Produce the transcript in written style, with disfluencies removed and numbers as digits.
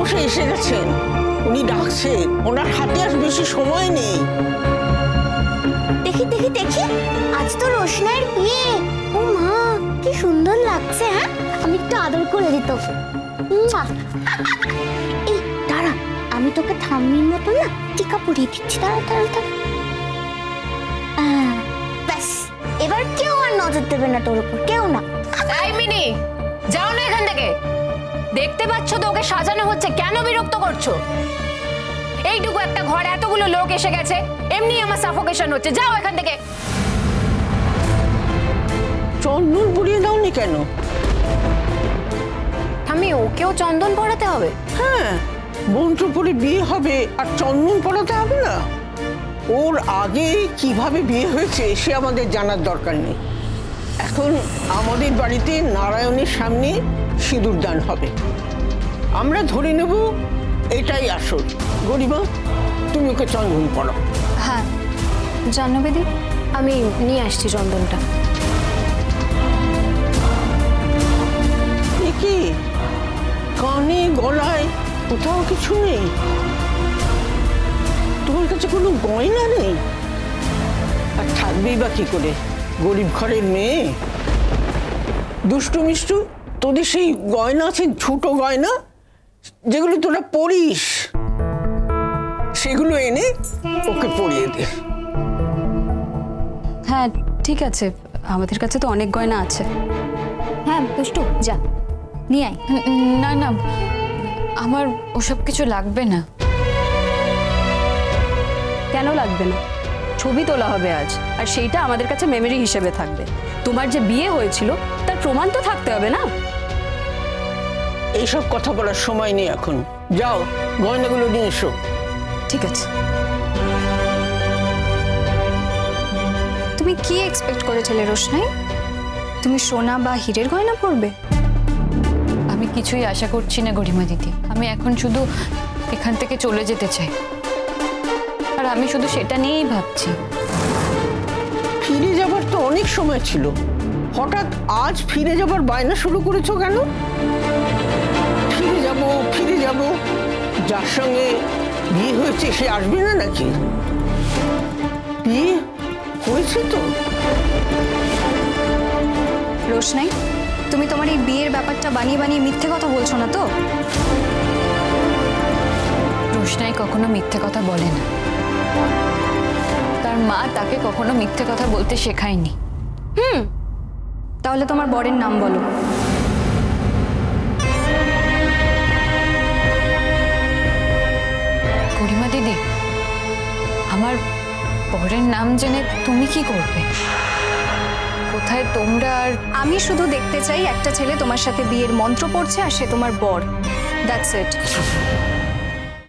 মশাই এসে গেছেন, উনি ডাকছেন, ওনার হাতে আর বেশি সময় নেই। দেখি দেখি দেখি, আজ তো রোশনাইয়ের বিয়ে। ও মা, কি সুন্দর লাগছে। হ্যাঁ, আমি একটু আদর করে দিত। এই দাঁড়া, আমি তোকে থাম্মির মতো না টিকা পরিয়ে দিচ্ছি। দাঁড়া দাঁড়া দাঁড়া। ব্যাস, এবার কেউ আর নজর দেবে না তোর উপর, কেউ না। এই মিনি, যাও না এখান থেকে। দেখতে পাচ্ছ তো ওকে সাজানো হচ্ছে, কেন বিরক্ত করছো? এইটুকু একটা ঘর, এতগুলো লোক এসে গেছে, এমনি আমার সাফোকেশন হচ্ছে। যাও এখান থেকে। চন্দন পরিয়ে দাওনি কেন? আমি ওকেও চন্দন পরাতে হবে? হ্যাঁ, মন্ত্র পরে বিয়ে হবে আর চন্দন পরাতে হবে না? ওর আগে কিভাবে বিয়ে হয়েছে সে আমাদের জানার দরকার নেই। এখন আমাদের বাড়িতে নারায়ণের সামনে সিঁদুর দান হবে, আমরা ধরে নেব এটাই আসল। গরিমা, তুমি ওকে চন্দন পরাও। হ্যাঁ জাহ্নবীদি, আমি নিয়ে আসছি চন্দনটা। কি কানে গলায় কোথাও কিছু নেই? তোমার কাছে কোনো গয়না নেই? আর থাকবেই বা কি করে, গরিব ঘরের মেয়ে। দুষ্টু মিষ্টু, তোদের সেই গয়না আছে, ছোট গয়না যেগুলো তোরা পরিস, সেগুলো এনে ওকে পরিয়ে দে। হ্যাঁ ঠিক আছে, আমাদের কাছে তো অনেক গয়না আছে। হ্যাঁ দুষ্টু, যা নিয়ে আয়। না না, আমার ওসব কিছু লাগবে না। কেন লাগবে না? ছবি তোলা হবে আজ, আর সেইটা আমাদের কাছে মেমরি হিসেবে থাকবে। তোমার যে বিয়ে হয়েছিল তার প্রমাণ তো থাকতে হবে না? এইসব কথা বলার সময় নেই এখন, যাও গয়নাগুলো নিয়ে এসো। ঠিক আছে। তুমি কি এক্সপেক্ট করেছিলে রোশনাই? তুমি সোনা বা হীরের গয়না পরবে? আমি কিছুই আশা করছি না গরিমা দিদি, আমি এখন শুধু এখান থেকে চলে যেতে চাই, আর আমি শুধু সেটা নিয়েই ভাবছি। ফিরে যাবার তো অনেক সময় ছিল, হঠাৎ আজ ফিরে যাবার বায়না শুরু করেছো কেন? ফিরে যাব ফিরে যাব, যার সঙ্গে বিয়ে হয়েছে সে আসবে না নাকি? বিয়ে হয়েছে তো। রোশনাই, তুমি তোমার এই বিয়ের ব্যাপারটা বানিয়ে বানিয়ে মিথ্যে কথা বলছো না তো? রোশনাই কখনো মিথ্যে কথা বলে না, তার মা তাকে কখনো মিথ্যে কথা বলতে শেখায়নি। তাহলে তোমার বরের নাম বলো। গরিমা দিদি, আমার বরের নাম জেনে তুমি কি করবে? কোথায় তোমরা? আর আমি শুধু দেখতে চাই একটা ছেলে তোমার সাথে বিয়ের মন্ত্র পড়ছে আর সে তোমার বর। That's it.